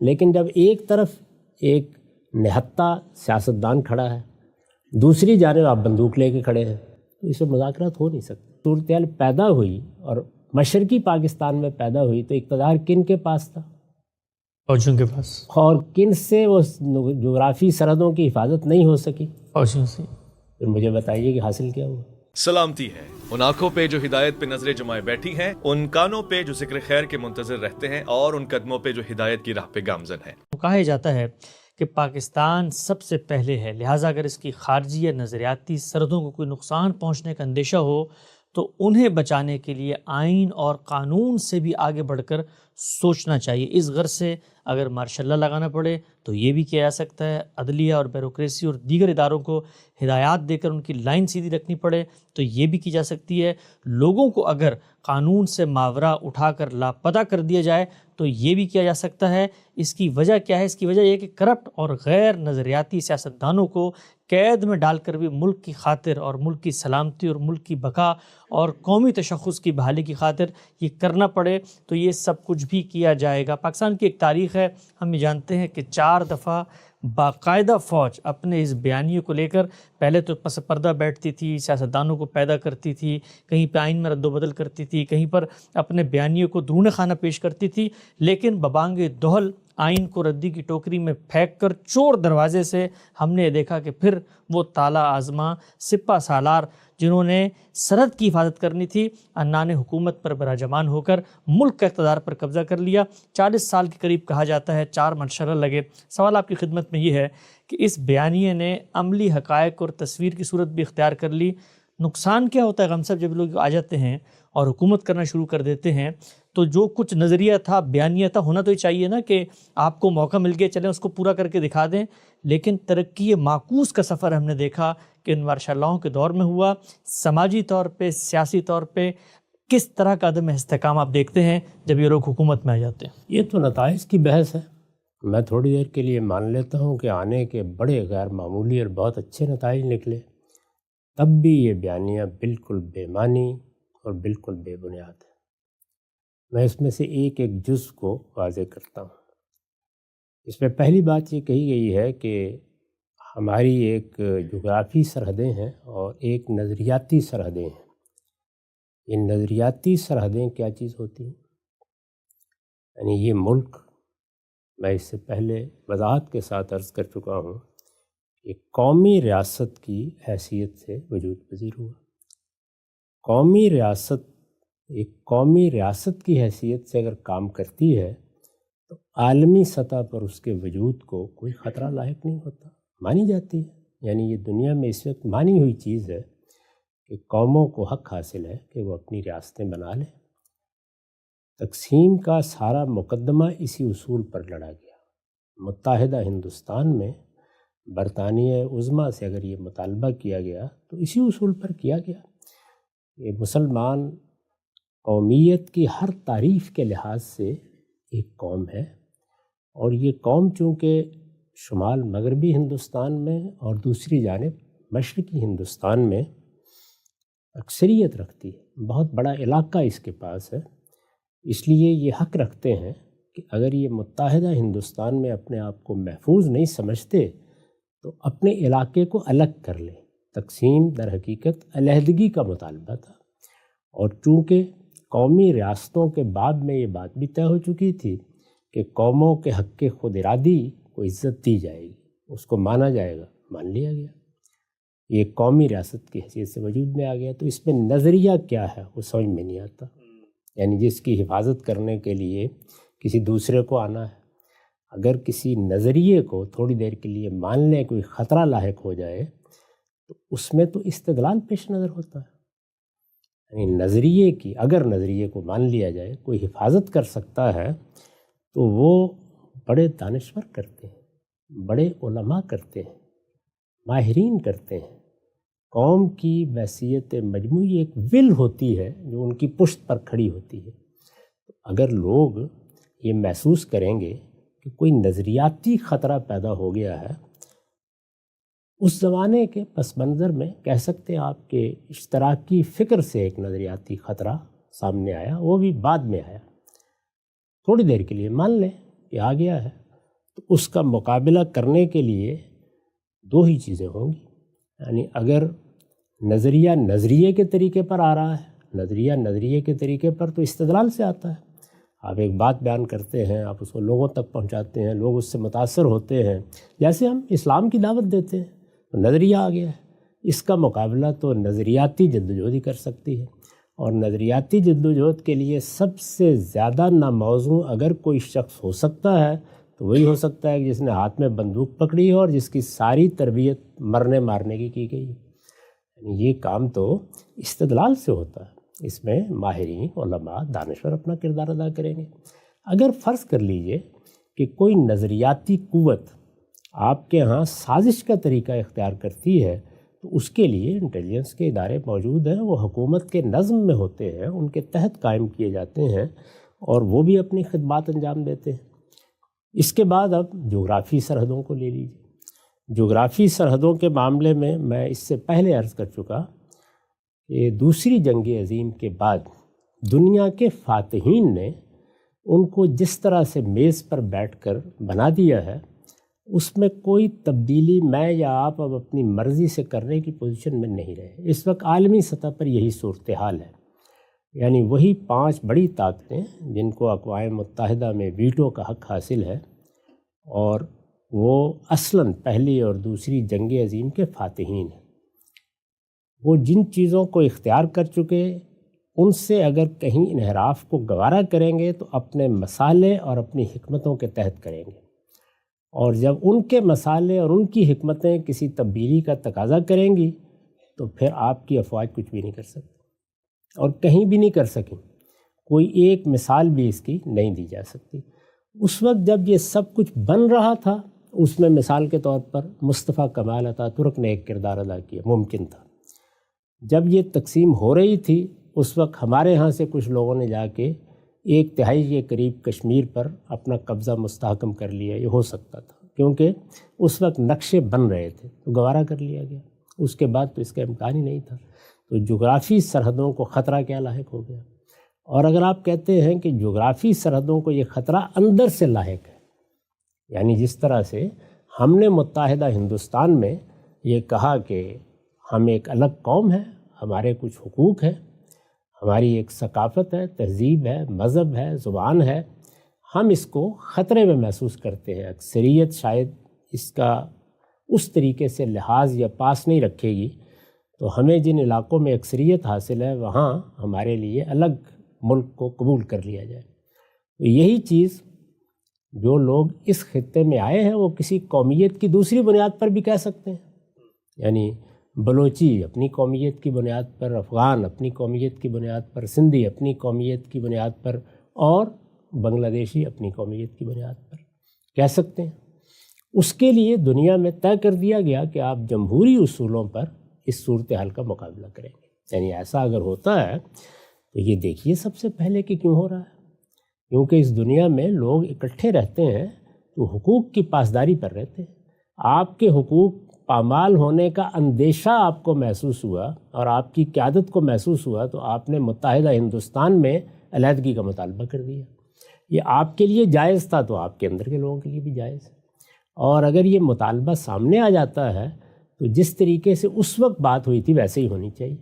لیکن جب ایک طرف ایک نہتہ سیاستدان کھڑا ہے، دوسری جانب آپ بندوق لے کے کھڑے ہیں، تو اس میں مذاکرات ہو نہیں سکتی۔ صورتحال پیدا ہوئی اور مشرقی پاکستان میں پیدا ہوئی تو اقتدار کن کے پاس تھا؟ فوجیوں کے پاس، اور کن سے وہ جغرافی سرحدوں کی حفاظت نہیں ہو سکی؟ فوجیوں سے۔ پھر مجھے بتائیے کہ حاصل کیا ہوا؟ سلامتی ہے ان آنکھوں پہ جو ہدایت پہ نظریں جمائے بیٹھی ہیں، ان کانوں پہ جو ذکر خیر کے منتظر رہتے ہیں، اور ان قدموں پہ جو ہدایت کی راہ پہ گامزن ہیں۔ کہا جاتا ہے کہ پاکستان سب سے پہلے ہے، لہٰذا اگر اس کی خارجی یا نظریاتی سرحدوں کو کوئی نقصان پہنچنے کا اندیشہ ہو تو انہیں بچانے کے لیے آئین اور قانون سے بھی آگے بڑھ کر سوچنا چاہیے۔ اس غرض سے اگر مارشل لا لگانا پڑے تو یہ بھی کیا جا سکتا ہے، عدلیہ اور بیوروکریسی اور دیگر اداروں کو ہدایات دے کر ان کی لائن سیدھی رکھنی پڑے تو یہ بھی کی جا سکتی ہے۔ لوگوں کو اگر قانون سے ماورا اٹھا کر لاپتہ کر دیا جائے تو یہ بھی کیا جا سکتا ہے۔ اس کی وجہ کیا ہے؟ اس کی وجہ یہ کہ کرپٹ اور غیر نظریاتی سیاستدانوں کو قید میں ڈال کر بھی ملک کی خاطر اور ملک کی سلامتی اور ملک کی بقا اور قومی تشخص کی بحالی کی خاطر یہ کرنا پڑے تو یہ سب کچھ بھی کیا جائے گا۔ پاکستان کی ایک تاریخ ہے، ہم یہ جانتے ہیں کہ 4 دفعہ باقاعدہ فوج اپنے اس بیانیے کو لے کر پہلے تو پس پردہ بیٹھتی تھی، سیاستدانوں کو پیدا کرتی تھی، کہیں پہ آئین میں رد و بدل کرتی تھی، کہیں پر اپنے بیانیے کو درون خانہ پیش کرتی تھی، لیکن ببانگ دہل آئین کو ردی کی ٹوکری میں پھینک کر چور دروازے سے ہم نے دیکھا کہ پھر وہ تالا آزما سپہ سالار جنہوں نے سرحد کی حفاظت کرنی تھی، عنان حکومت پر براجمان ہو کر ملک کا اقتدار پر قبضہ کر لیا۔ 40 سال کے قریب کہا جاتا ہے 4 مرشلہ لگے۔ سوال آپ کی خدمت میں یہ ہے کہ اس بیانیے نے عملی حقائق اور تصویر کی صورت بھی اختیار کر لی۔ نقصان کیا ہوتا ہے غم صاحب جب لوگ آ جاتے ہیں اور حکومت کرنا شروع کر دیتے ہیں تو جو کچھ نظریہ تھا، بیانیہ تھا، ہونا تو یہ چاہیے نا کہ آپ کو موقع مل گیا چلیں اس کو پورا کر کے دکھا دیں، لیکن ترقی معکوس کا سفر ہم نے دیکھا کہ ان مارشاء اللہوں کے دور میں ہوا۔ سماجی طور پہ، سیاسی طور پہ کس طرح کا عدم استحکام آپ دیکھتے ہیں جب یہ لوگ حکومت میں آ جاتے ہیں؟ یہ تو نتائج کی بحث ہے۔ میں تھوڑی دیر کے لیے مان لیتا ہوں کہ آنے کے بڑے غیر معمولی اور بہت اچھے نتائج نکلے، تب بھی یہ بیانیہ بالکل بے معنی اور بالکل بے بنیاد ہے۔ میں اس میں سے ایک جز کو واضح کرتا ہوں۔ اس میں پہلی بات یہ کہی گئی ہے کہ ہماری ایک جغرافی سرحدیں ہیں اور ایک نظریاتی سرحدیں ہیں۔ یہ نظریاتی سرحدیں کیا چیز ہوتی ہیں؟ یعنی یہ ملک، میں اس سے پہلے وضاحت کے ساتھ عرض کر چکا ہوں، ایک قومی ریاست کی حیثیت سے وجود پذیر ہوا۔ قومی ریاست ایک قومی ریاست کی حیثیت سے اگر کام کرتی ہے تو عالمی سطح پر اس کے وجود کو کوئی خطرہ لاحق نہیں ہوتا، مانی جاتی ہے۔ یعنی یہ دنیا میں اس وقت مانی ہوئی چیز ہے کہ قوموں کو حق حاصل ہے کہ وہ اپنی ریاستیں بنا لیں۔ تقسیم کا سارا مقدمہ اسی اصول پر لڑا گیا۔ متحدہ ہندوستان میں برطانیہ عظمیٰ سے اگر یہ مطالبہ کیا گیا تو اسی اصول پر کیا گیا۔ یہ مسلمان قومیت کی ہر تعریف کے لحاظ سے ایک قوم ہے، اور یہ قوم چونکہ شمال مغربی ہندوستان میں اور دوسری جانب مشرقی ہندوستان میں اکثریت رکھتی ہے، بہت بڑا علاقہ اس کے پاس ہے، اس لیے یہ حق رکھتے ہیں کہ اگر یہ متحدہ ہندوستان میں اپنے آپ کو محفوظ نہیں سمجھتے تو اپنے علاقے کو الگ کر لیں۔ تقسیم در حقیقت علیحدگی کا مطالبہ تھا، اور چونکہ قومی ریاستوں کے بعد میں یہ بات بھی طے ہو چکی تھی کہ قوموں کے حق کے خود ارادی کو عزت دی جائے گی، اس کو مانا جائے گا، مان لیا گیا، یہ قومی ریاست کی حیثیت سے وجود میں آ گیا۔ تو اس میں نظریہ کیا ہے وہ سمجھ میں نہیں آتا، یعنی جس کی حفاظت کرنے کے لیے کسی دوسرے کو آنا ہے، اگر کسی نظریے کو تھوڑی دیر کے لیے مان لیں، کوئی خطرہ لاحق ہو جائے تو اس میں تو استدلال پیش نظر ہوتا ہے۔ یعنی نظریے کی، اگر نظریے کو مان لیا جائے کوئی حفاظت کر سکتا ہے تو وہ بڑے دانشور کرتے ہیں، بڑے علماء کرتے ہیں، ماہرین کرتے ہیں۔ قوم کی بحثیت مجموعی ایک ول ہوتی ہے جو ان کی پشت پر کھڑی ہوتی ہے۔ اگر لوگ یہ محسوس کریں گے کہ کوئی نظریاتی خطرہ پیدا ہو گیا ہے، اس زمانے کے پس منظر میں کہہ سکتے ہیں آپ کہ اشتراکی فکر سے ایک نظریاتی خطرہ سامنے آیا، وہ بھی بعد میں آیا، تھوڑی دیر کے لیے مان لیں کہ آ گیا ہے، تو اس کا مقابلہ کرنے کے لیے دو ہی چیزیں ہوں گی. یعنی اگر نظریہ نظریے کے طریقے پر آ رہا ہے، نظریہ نظریے کے طریقے پر تو استدلال سے آتا ہے. آپ ایک بات بیان کرتے ہیں، آپ اس کو لوگوں تک پہنچاتے ہیں، لوگ اس سے متاثر ہوتے ہیں. جیسے ہم اسلام کی دعوت دیتے ہیں تو نظریہ آ گیا ہے. اس کا مقابلہ تو نظریاتی جدوجہد ہی کر سکتی ہے. اور نظریاتی جدوجہد کے لیے سب سے زیادہ ناموزوں اگر کوئی شخص ہو سکتا ہے تو وہی ہو سکتا ہے جس نے ہاتھ میں بندوق پکڑی ہو اور جس کی ساری تربیت مرنے مارنے کی گئی. یعنی یہ کام تو استدلال سے ہوتا ہے. اس میں ماہرین، علماء، دانشور اپنا کردار ادا کریں گے. اگر فرض کر لیجئے کہ کوئی نظریاتی قوت آپ کے ہاں سازش کا طریقہ اختیار کرتی ہے تو اس کے لیے انٹیلیجنس کے ادارے موجود ہیں، وہ حکومت کے نظم میں ہوتے ہیں، ان کے تحت قائم کیے جاتے ہیں اور وہ بھی اپنی خدمات انجام دیتے ہیں. اس کے بعد اب جغرافی سرحدوں کو لے لیجیے. جغرافی سرحدوں کے معاملے میں اس سے پہلے عرض کر چکا کہ دوسری جنگ عظیم کے بعد دنیا کے فاتحین نے ان کو جس طرح سے میز پر بیٹھ کر بنا دیا ہے، اس میں کوئی تبدیلی میں یا آپ اب اپنی مرضی سے کرنے کی پوزیشن میں نہیں رہے. اس وقت عالمی سطح پر یہی صورتحال ہے. یعنی وہی 5 بڑی طاقتیں جن کو اقوام متحدہ میں ویٹو کا حق حاصل ہے اور وہ اصلاً پہلی اور دوسری جنگ عظیم کے فاتحین ہیں، وہ جن چیزوں کو اختیار کر چکے ان سے اگر کہیں انحراف کو گوارا کریں گے تو اپنے مسالے اور اپنی حکمتوں کے تحت کریں گے. اور جب ان کے مسالے اور ان کی حکمتیں کسی تبدیلی کا تقاضا کریں گی تو پھر آپ کی افواج کچھ بھی نہیں کر سکتی اور کہیں بھی نہیں کر سکیں. کوئی ایک مثال بھی اس کی نہیں دی جا سکتی. اس وقت جب یہ سب کچھ بن رہا تھا، اس میں مثال کے طور پر مصطفیٰ کمال عطا ترک نے ایک کردار ادا کیا، ممکن تھا. جب یہ تقسیم ہو رہی تھی اس وقت ہمارے ہاں سے کچھ لوگوں نے جا کے 1/3 کے قریب کشمیر پر اپنا قبضہ مستحکم کر لیا. یہ ہو سکتا تھا کیونکہ اس وقت نقشے بن رہے تھے تو گوارا کر لیا گیا. اس کے بعد تو اس کا امکان ہی نہیں تھا. تو جغرافی سرحدوں کو خطرہ کیا لاحق ہو گیا. اور اگر آپ کہتے ہیں کہ جغرافی سرحدوں کو یہ خطرہ اندر سے لاحق ہے، یعنی جس طرح سے ہم نے متحدہ ہندوستان میں یہ کہا کہ ہم ایک الگ قوم ہے، ہمارے کچھ حقوق ہیں، ہماری ایک ثقافت ہے، تہذیب ہے، مذہب ہے، زبان ہے، ہم اس کو خطرے میں محسوس کرتے ہیں. اکثریت شاید اس کا اس طریقے سے لحاظ یا پاس نہیں رکھے گی، تو ہمیں جن علاقوں میں اکثریت حاصل ہے وہاں ہمارے لیے الگ ملک کو قبول کر لیا جائے. تو یہی چیز جو لوگ اس خطے میں آئے ہیں وہ کسی قومیت کی دوسری بنیاد پر بھی کہہ سکتے ہیں. یعنی بلوچی اپنی قومیت کی بنیاد پر، افغان اپنی قومیت کی بنیاد پر، سندھی اپنی قومیت کی بنیاد پر اور بنگلہ دیشی اپنی قومیت کی بنیاد پر کہہ سکتے ہیں. اس کے لیے دنیا میں طے کر دیا گیا کہ آپ جمہوری اصولوں پر اس صورتحال کا مقابلہ کریں گے. یعنی ایسا اگر ہوتا ہے تو یہ دیکھیے سب سے پہلے کہ کیوں ہو رہا ہے. کیونکہ اس دنیا میں لوگ اکٹھے رہتے ہیں تو حقوق کی پاسداری پر رہتے ہیں. آپ کے حقوق پامال ہونے کا اندیشہ آپ کو محسوس ہوا اور آپ کی قیادت کو محسوس ہوا تو آپ نے متحدہ ہندوستان میں علیحدگی کا مطالبہ کر دیا. یہ آپ کے لیے جائز تھا تو آپ کے اندر کے لوگوں کے لیے بھی جائز ہے. اور اگر یہ مطالبہ سامنے آ جاتا ہے تو جس طریقے سے اس وقت بات ہوئی تھی ویسے ہی ہونی چاہیے.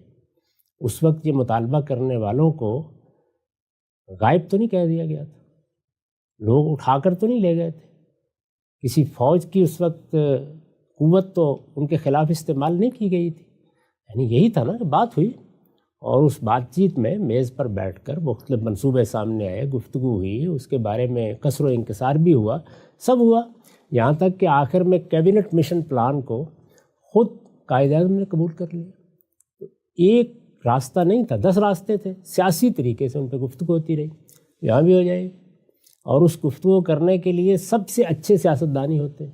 اس وقت یہ مطالبہ کرنے والوں کو غائب تو نہیں کہہ دیا گیا تھا، لوگ اٹھا کر تو نہیں لے گئے تھے، کسی فوج کی اس وقت قوت تو ان کے خلاف استعمال نہیں کی گئی تھی. یعنی یہی تھا نا کہ بات ہوئی اور اس بات چیت میں میز پر بیٹھ کر مختلف منصوبے سامنے آئے، گفتگو ہوئی، اس کے بارے میں کسر و انکسار بھی ہوا، سب ہوا، یہاں تک کہ آخر میں کیبنٹ مشن پلان کو خود قائد اعظم نے قبول کر لیا. تو ایک راستہ نہیں تھا، 10 راستے تھے. سیاسی طریقے سے ان پہ گفتگو ہوتی رہی، یہاں بھی ہو جائے گی. اور اس گفتگو کرنے کے لیے سب سے اچھے سیاستدانی ہوتے ہیں،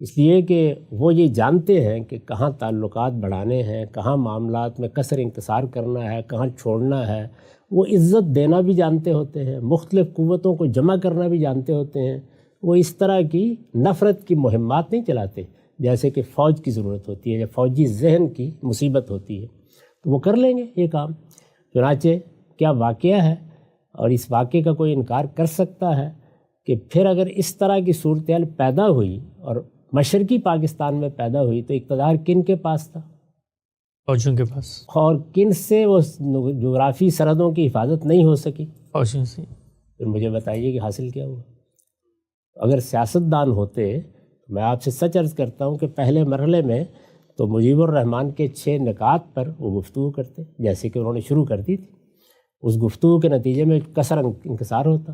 اس لیے کہ وہ یہ جانتے ہیں کہ کہاں تعلقات بڑھانے ہیں، کہاں معاملات میں کسر انکسار کرنا ہے، کہاں چھوڑنا ہے. وہ عزت دینا بھی جانتے ہوتے ہیں، مختلف قوتوں کو جمع کرنا بھی جانتے ہوتے ہیں. وہ اس طرح کی نفرت کی مہمات نہیں چلاتے جیسے کہ فوج کی ضرورت ہوتی ہے یا فوجی ذہن کی مصیبت ہوتی ہے، تو وہ کر لیں گے یہ کام. چنانچہ کیا واقعہ ہے اور اس واقعے کا کوئی انکار کر سکتا ہے کہ پھر اگر اس طرح کی صورتحال پیدا ہوئی اور مشرقی پاکستان میں پیدا ہوئی تو اقتدار کن کے پاس تھا؟ فوجیوں کے پاس. اور کن سے وہ جغرافی سرحدوں کی حفاظت نہیں ہو سکی؟ فوجیوں سے. پھر مجھے بتائیے کہ حاصل کیا ہوا؟ اگر سیاستدان ہوتے، میں آپ سے سچ عرض کرتا ہوں کہ پہلے مرحلے میں تو مجیب الرحمان کے 6 نکات پر وہ گفتگو کرتے، جیسے کہ انہوں نے شروع کر دی تھی. اس گفتگو کے نتیجے میں کثر انکسار ہوتا.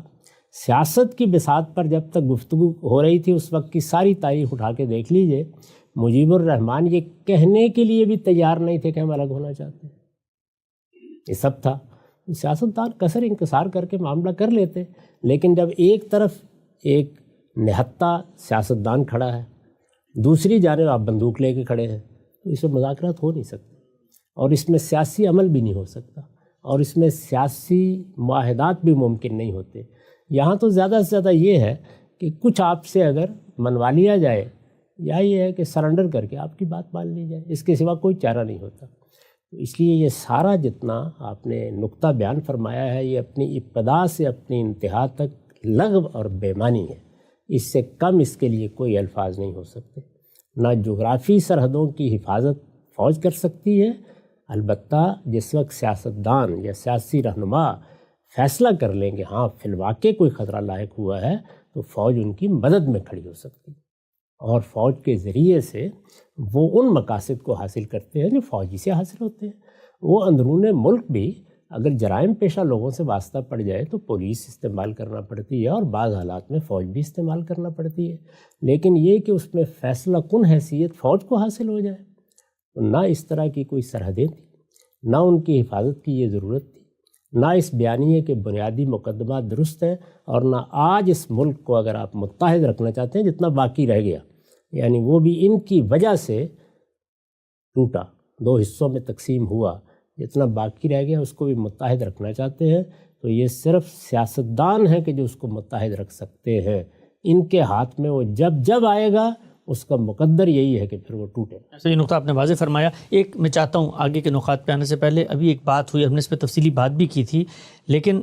سیاست کی بساط پر جب تک گفتگو ہو رہی تھی اس وقت کی ساری تاریخ اٹھا کے دیکھ لیجئے، مجیب الرحمان یہ کہنے کے لیے بھی تیار نہیں تھے کہ ہم الگ ہونا چاہتے ہیں. یہ سب تھا. سیاستدان کثر انکسار کر کے معاملہ کر لیتے، لیکن جب ایک طرف ایک نہتہ سیاستدان کھڑا ہے، دوسری جانب آپ بندوق لے کے کھڑے ہیں، تو اس میں مذاکرات ہو نہیں سکتے، اور اس میں سیاسی عمل بھی نہیں ہو سکتا، اور اس میں سیاسی معاہدات بھی ممکن نہیں ہوتے. یہاں تو زیادہ سے زیادہ یہ ہے کہ کچھ آپ سے اگر منوا لیا جائے، یا یہ ہے کہ سرنڈر کر کے آپ کی بات مان لی جائے، اس کے سوا کوئی چارہ نہیں ہوتا. تو اس لیے یہ سارا جتنا آپ نے نقطہ بیان فرمایا ہے یہ اپنی ابتدا سے اپنی انتہا تک لغو اور بے معنی ہے. اس سے کم اس کے لیے کوئی الفاظ نہیں ہو سکتے. نہ جغرافی سرحدوں کی حفاظت فوج کر سکتی ہے، البتہ جس وقت سیاستدان یا سیاسی رہنما فیصلہ کر لیں کہ ہاں فی الواقع کوئی خطرہ لاحق ہوا ہے تو فوج ان کی مدد میں کھڑی ہو سکتی ہے، اور فوج کے ذریعے سے وہ ان مقاصد کو حاصل کرتے ہیں جو فوجی سے حاصل ہوتے ہیں. وہ اندرون ملک بھی اگر جرائم پیشہ لوگوں سے واسطہ پڑ جائے تو پولیس استعمال کرنا پڑتی ہے، اور بعض حالات میں فوج بھی استعمال کرنا پڑتی ہے، لیکن یہ کہ اس میں فیصلہ کن حیثیت فوج کو حاصل ہو جائے، تو نہ اس طرح کی کوئی سرحدیں تھیں، نہ ان کی حفاظت کی یہ ضرورت تھی، نہ اس بیانیے کے بنیادی مقدمات درست ہیں، اور نہ آج اس ملک کو اگر آپ متحد رکھنا چاہتے ہیں جتنا باقی رہ گیا، یعنی وہ بھی ان کی وجہ سے ٹوٹا، 2 حصوں میں تقسیم ہوا، جتنا باقی رہ گیا اس کو بھی متحد رکھنا چاہتے ہیں، تو یہ صرف سیاستدان ہیں کہ جو اس کو متحد رکھ سکتے ہیں. ان کے ہاتھ میں وہ جب آئے گا اس کا مقدر یہی ہے کہ پھر وہ ٹوٹے. ایسا یہ نقطہ آپ نے واضح فرمایا. ایک میں چاہتا ہوں آگے کے نقاط پہ آنے سے پہلے ابھی ایک بات ہوئی، ہم نے اس پہ تفصیلی بات بھی کی تھی، لیکن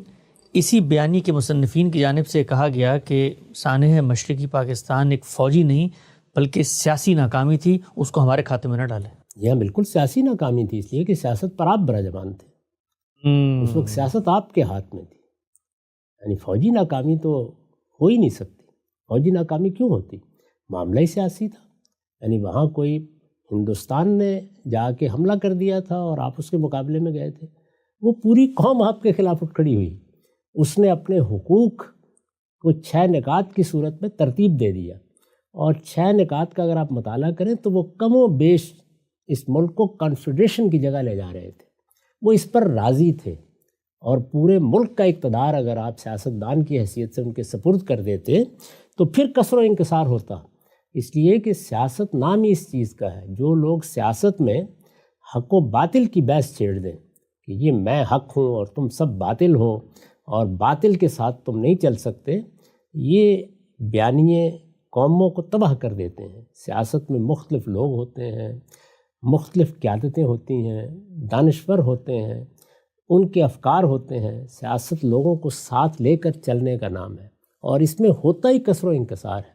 اسی بیانی کے مصنفین کی جانب سے کہا گیا کہ سانحہ مشرقی پاکستان ایک فوجی نہیں بلکہ سیاسی ناکامی تھی، اس کو ہمارے کھاتے میں نہ ڈالیں. یہ بالکل سیاسی ناکامی تھی، اس لیے کہ سیاست پر آپ براجمان تھے. اس وقت سیاست آپ کے ہاتھ میں تھی، یعنی فوجی ناکامی تو ہو ہی نہیں سکتی. فوجی ناکامی کیوں ہوتی؟ معاملہ ہی سیاسی تھا. یعنی وہاں کوئی ہندوستان نے جا کے حملہ کر دیا تھا اور آپ اس کے مقابلے میں گئے تھے، وہ پوری قوم آپ کے خلاف اٹھ کھڑی ہوئی. اس نے اپنے حقوق کو 6 نکات کی صورت میں ترتیب دے دیا، اور 6 نکات کا اگر آپ مطالعہ کریں تو وہ کم و بیش اس ملک کو کانفیڈریشن کی جگہ لے جا رہے تھے. وہ اس پر راضی تھے، اور پورے ملک کا اقتدار اگر آپ سیاستدان کی حیثیت سے ان کے سپرد کر دیتے تو پھر کثر و انکسار ہوتا. اس لیے کہ سیاست نام ہی اس چیز کا ہے. جو لوگ سیاست میں حق و باطل کی بحث چھیڑ دیں کہ یہ میں حق ہوں اور تم سب باطل ہو اور باطل کے ساتھ تم نہیں چل سکتے، یہ بیانیے قوموں کو تباہ کر دیتے ہیں. سیاست میں مختلف لوگ ہوتے ہیں، مختلف قیادتیں ہوتی ہیں، دانشور ہوتے ہیں، ان کے افکار ہوتے ہیں. سیاست لوگوں کو ساتھ لے کر چلنے کا نام ہے، اور اس میں ہوتا ہی کثر و انکسار ہے.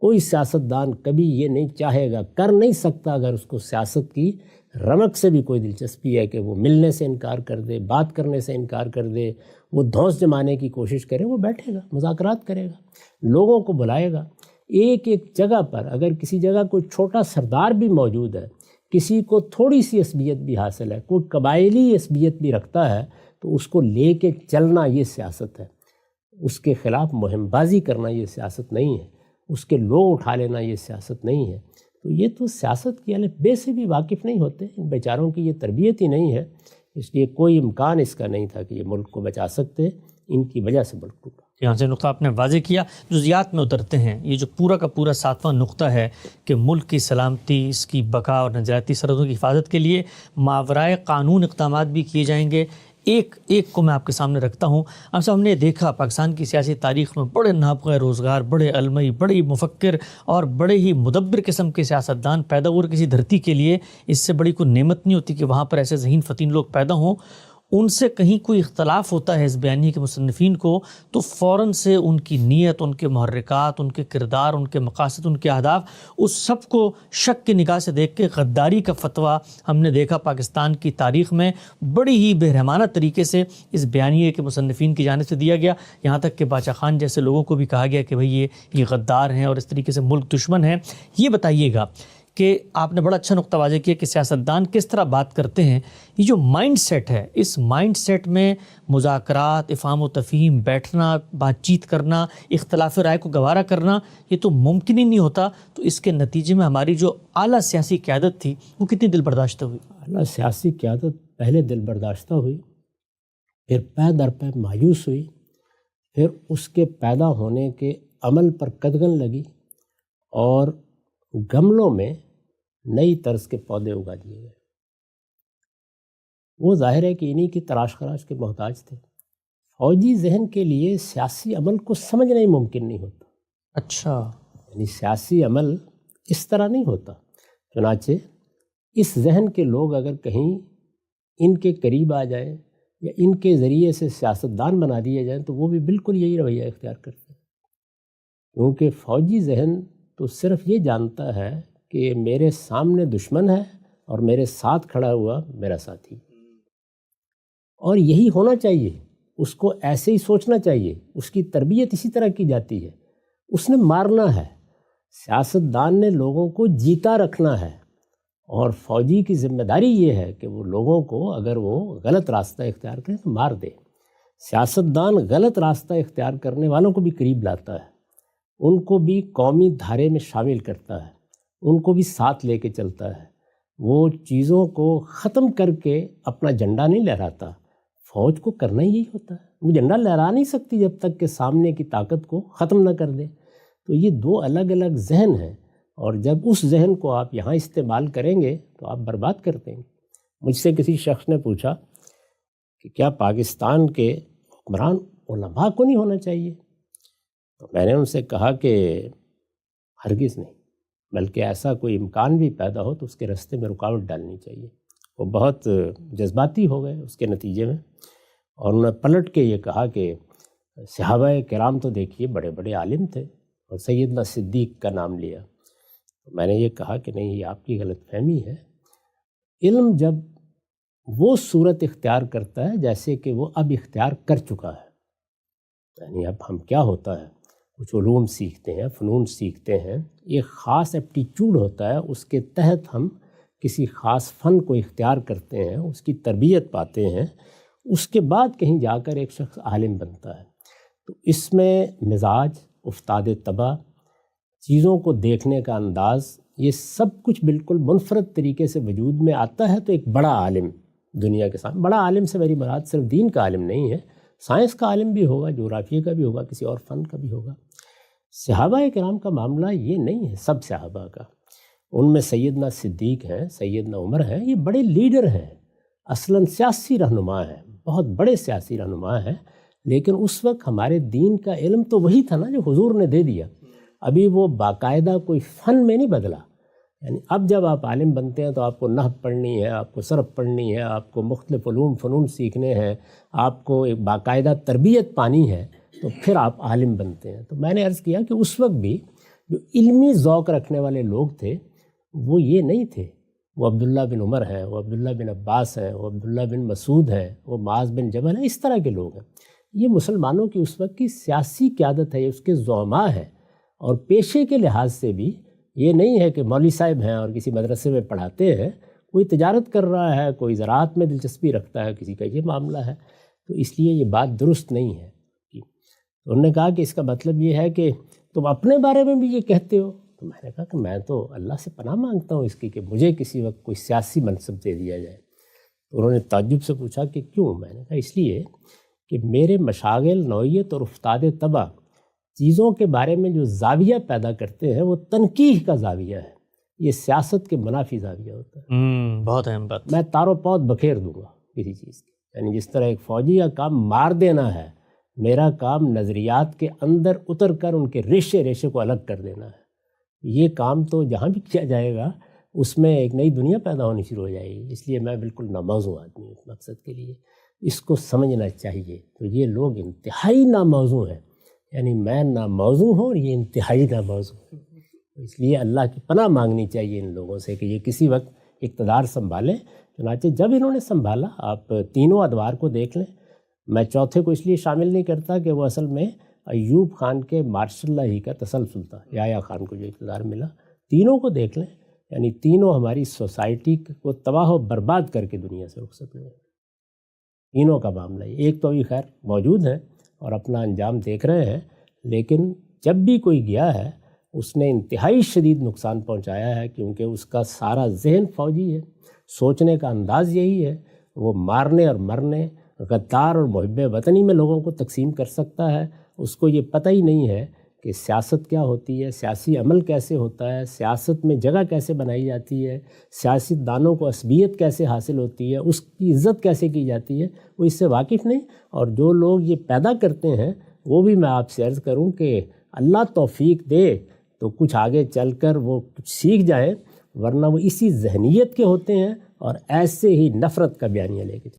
کوئی سیاستدان کبھی یہ نہیں چاہے گا، کر نہیں سکتا اگر اس کو سیاست کی رمق سے بھی کوئی دلچسپی ہے کہ وہ ملنے سے انکار کر دے، بات کرنے سے انکار کر دے، وہ دھونس جمانے کی کوشش کرے. وہ بیٹھے گا، مذاکرات کرے گا، لوگوں کو بلائے گا. ایک جگہ پر اگر کسی جگہ کوئی چھوٹا سردار بھی موجود ہے، کسی کو تھوڑی سی عصبیت بھی حاصل ہے، کوئی قبائلی عصبیت بھی رکھتا ہے، تو اس کو لے کے چلنا یہ سیاست ہے. اس کے خلاف مہم بازی کرنا یہ سیاست نہیں ہے، اس کے لوگ اٹھا لینا یہ سیاست نہیں ہے. تو یہ تو سیاست کی الف بے سے بھی واقف نہیں ہوتے. ان بیچاروں کی یہ تربیت ہی نہیں ہے، اس لیے کوئی امکان اس کا نہیں تھا کہ یہ ملک کو بچا سکتے. ان کی وجہ سے ملک ٹوٹا. یہاں سے نقطہ آپ نے واضح کیا. جزیات میں اترتے ہیں. یہ جو پورا کا پورا 7واں نقطہ ہے کہ ملک کی سلامتی، اس کی بقا اور نظریاتی سرحدوں کی حفاظت کے لیے ماورائے قانون اقدامات بھی کیے جائیں گے. ایک کو میں آپ کے سامنے رکھتا ہوں. ہم نے دیکھا پاکستان کی سیاسی تاریخ میں بڑے نابغہ روزگار، بڑے علمی، بڑے مفکر اور بڑے ہی مدبر قسم کے سیاستدان پیدا ہوئے کسی دھرتی کے لیے. اس سے بڑی کوئی نعمت نہیں ہوتی کہ وہاں پر ایسے ذہین فتین لوگ پیدا ہوں. ان سے کہیں کوئی اختلاف ہوتا ہے اس بیانیے کے مصنفین کو تو فوراً سے ان کی نیت، ان کے محرکات، ان کے کردار، ان کے مقاصد، ان کے اہداف، اس سب کو شک کی نگاہ سے دیکھ کے غداری کا فتویٰ ہم نے دیکھا پاکستان کی تاریخ میں بڑی ہی بے رحمانہ طریقے سے اس بیانیے کے مصنفین کی جانب سے دیا گیا، یہاں تک کہ باچا خان جیسے لوگوں کو بھی کہا گیا کہ بھئی یہ غدار ہیں اور اس طریقے سے ملک دشمن ہیں۔ یہ بتائیے گا کہ آپ نے بڑا اچھا نقطہ واضح کیا کہ سیاستدان کس طرح بات کرتے ہیں، یہ جو مائنڈ سیٹ ہے، اس مائنڈ سیٹ میں مذاکرات، افہام و تفہیم، بیٹھنا، بات چیت کرنا، اختلاف رائے کو گوارا کرنا، یہ تو ممکن ہی نہیں ہوتا۔ تو اس کے نتیجے میں ہماری جو اعلیٰ سیاسی قیادت تھی وہ کتنی دل برداشتہ ہوئی؟ اعلیٰ سیاسی قیادت پہلے دل برداشتہ ہوئی، پھر پے در پے مایوس ہوئی، پھر اس کے پیدا ہونے کے عمل پر قدغن لگی اور گملوں میں نئی طرز کے پودے اگا دیے گئے۔ وہ ظاہر ہے کہ انہی کی تراش خراش کے محتاج تھے۔ فوجی ذہن کے لیے سیاسی عمل کو سمجھنا ہی ممکن نہیں ہوتا۔ اچھا، یعنی سیاسی عمل اس طرح نہیں ہوتا۔ چنانچہ اس ذہن کے لوگ اگر کہیں ان کے قریب آ جائیں یا ان کے ذریعے سے سیاستدان بنا دیے جائیں تو وہ بھی بالکل یہی رویہ اختیار کرتے ہیں، کیونکہ فوجی ذہن تو صرف یہ جانتا ہے کہ میرے سامنے دشمن ہے اور میرے ساتھ کھڑا ہوا میرا ساتھی، اور یہی ہونا چاہیے، اس کو ایسے ہی سوچنا چاہیے، اس کی تربیت اسی طرح کی جاتی ہے۔ اس نے مارنا ہے، سیاستدان نے لوگوں کو جیتا رکھنا ہے، اور فوجی کی ذمہ داری یہ ہے کہ وہ لوگوں کو اگر وہ غلط راستہ اختیار کریں تو مار دے۔ سیاستدان غلط راستہ اختیار کرنے والوں کو بھی قریب لاتا ہے، ان کو بھی قومی دھارے میں شامل کرتا ہے، ان کو بھی ساتھ لے کے چلتا ہے، وہ چیزوں کو ختم کر کے اپنا جھنڈا نہیں لہراتا۔ فوج کو کرنا ہی یہی ہوتا ہے، وہ جھنڈا لہرا نہیں سکتی جب تک کہ سامنے کی طاقت کو ختم نہ کر دے۔ تو یہ دو الگ الگ ذہن ہیں، اور جب اس ذہن کو آپ یہاں استعمال کریں گے تو آپ برباد کر دیں گے۔ مجھ سے کسی شخص نے پوچھا کہ کیا پاکستان کے حکمران علماء کو نہیں ہونا چاہیے؟ تو میں نے ان سے کہا کہ ہرگز نہیں، بلکہ ایسا کوئی امکان بھی پیدا ہو تو اس کے راستے میں رکاوٹ ڈالنی چاہیے۔ وہ بہت جذباتی ہو گئے اس کے نتیجے میں، اور انہوں نے پلٹ کے یہ کہا کہ صحابہ کرام تو دیکھیے بڑے بڑے عالم تھے، اور سیدنا صدیق کا نام لیا۔ تو میں نے یہ کہا کہ نہیں، یہ آپ کی غلط فہمی ہے۔ علم جب وہ صورت اختیار کرتا ہے جیسے کہ وہ اب اختیار کر چکا ہے، یعنی اب ہم کیا ہوتا ہے، کچھ علوم سیکھتے ہیں، فنون سیکھتے ہیں، ایک خاص ایپٹیچیوڈ ہوتا ہے، اس کے تحت ہم کسی خاص فن کو اختیار کرتے ہیں، اس کی تربیت پاتے ہیں، اس کے بعد کہیں جا کر ایک شخص عالم بنتا ہے۔ تو اس میں مزاج، افتاد طبع، چیزوں کو دیکھنے کا انداز، یہ سب کچھ بالکل منفرد طریقے سے وجود میں آتا ہے۔ تو ایک بڑا عالم دنیا کے سامنے، بڑا عالم سے میری مراد صرف دین کا عالم نہیں ہے، سائنس کا عالم بھی ہوگا، جغرافیے کا بھی ہوگا، کسی اور فن کا بھی ہوگا۔ صحابہ کرام کا معاملہ یہ نہیں ہے، سب صحابہ کا، ان میں سیدنا صدیق ہیں، سیدنا عمر ہیں، یہ بڑے لیڈر ہیں، اصلاً سیاسی رہنما ہیں، بہت بڑے سیاسی رہنما ہیں، لیکن اس وقت ہمارے دین کا علم تو وہی تھا نا جو حضور نے دے دیا، ابھی وہ باقاعدہ کوئی فن میں نہیں بدلا۔ یعنی اب جب آپ عالم بنتے ہیں تو آپ کو نحو پڑھنی ہے، آپ کو صرف پڑھنی ہے، آپ کو مختلف علوم فنون سیکھنے ہیں، آپ کو ایک باقاعدہ تربیت پانی ہے، تو پھر آپ عالم بنتے ہیں۔ تو میں نے عرض کیا کہ اس وقت بھی جو علمی ذوق رکھنے والے لوگ تھے وہ یہ نہیں تھے، وہ عبداللہ بن عمر ہیں، وہ عبداللہ بن عباس ہیں، وہ عبداللہ بن مسعود ہیں، وہ معاذ بن جبل ہیں، اس طرح کے لوگ ہیں۔ یہ مسلمانوں کی اس وقت کی سیاسی قیادت ہے، یہ اس کے زعماء ہے۔ اور پیشے کے لحاظ سے بھی یہ نہیں ہے کہ مولوی صاحب ہیں اور کسی مدرسے میں پڑھاتے ہیں، کوئی تجارت کر رہا ہے، کوئی زراعت میں دلچسپی رکھتا ہے، کسی کا یہ معاملہ ہے۔ تو اس لیے یہ بات درست نہیں ہے۔ تو انہوں نے کہا کہ اس کا مطلب یہ ہے کہ تم اپنے بارے میں بھی یہ کہتے ہو؟ تو میں نے کہا کہ میں تو اللہ سے پناہ مانگتا ہوں اس کی کہ مجھے کسی وقت کوئی سیاسی منصب دے دیا جائے۔ تو انہوں نے تعجب سے پوچھا کہ کیوں؟ میں نے کہا اس لیے کہ میرے مشاغل، نوعیت اور افتاد طبع چیزوں کے بارے میں جو زاویہ پیدا کرتے ہیں وہ تنقیح کا زاویہ ہے، یہ سیاست کے منافی زاویہ ہوتا ہے۔ بہت اہم بات۔ میں تارو پود بکھیر دوں گا کسی چیز کی، یعنی جس طرح ایک فوجی کا کام مار دینا ہے، میرا کام نظریات کے اندر اتر کر ان کے ریشے ریشے کو الگ کر دینا ہے۔ یہ کام تو جہاں بھی کیا جائے گا اس میں ایک نئی دنیا پیدا ہونی شروع ہو جائے گی، اس لیے میں بالکل ناموزوں آدمی ہوں اس مقصد کے لیے۔ اس کو سمجھنا چاہیے۔ تو یہ لوگ انتہائی ناموزوں ہیں، یعنی میں ناموزوں ہوں اور یہ انتہائی ناموزوں ہیں۔ اس لیے اللہ کی پناہ مانگنی چاہیے ان لوگوں سے کہ یہ کسی وقت اقتدار سنبھالیں۔ چنانچہ جب انہوں نے سنبھالا، آپ تینوں ادوار کو دیکھ لیں، میں چوتھے کو اس لیے شامل نہیں کرتا کہ وہ اصل میں ایوب خان کے مارشل اللہ ہی کا تسلسل تھا، یحییٰ خان کو جو اقتدار ملا۔ تینوں کو دیکھ لیں، یعنی تینوں ہماری سوسائٹی کو تباہ و برباد کر کے دنیا سے رخصت ہوئے۔ تینوں کا معاملہ ہے۔ ایک تو ابھی خیر موجود ہیں اور اپنا انجام دیکھ رہے ہیں، لیکن جب بھی کوئی گیا ہے اس نے انتہائی شدید نقصان پہنچایا ہے، کیونکہ اس کا سارا ذہن فوجی ہے، سوچنے کا انداز یہی ہے، وہ مارنے اور مرنے، غدار اور محب وطنی میں لوگوں کو تقسیم کر سکتا ہے۔ اس کو یہ پتہ ہی نہیں ہے کہ سیاست کیا ہوتی ہے، سیاسی عمل کیسے ہوتا ہے، سیاست میں جگہ کیسے بنائی جاتی ہے، سیاست دانوں کو عصبیت کیسے حاصل ہوتی ہے، اس کی عزت کیسے کی جاتی ہے، وہ اس سے واقف نہیں۔ اور جو لوگ یہ پیدا کرتے ہیں وہ بھی میں آپ سے عرض کروں کہ اللہ توفیق دے تو کچھ آگے چل کر وہ کچھ سیکھ جائیں، ورنہ وہ اسی ذہنیت کے ہوتے ہیں اور ایسے ہی نفرت کا بیانیہ لے کے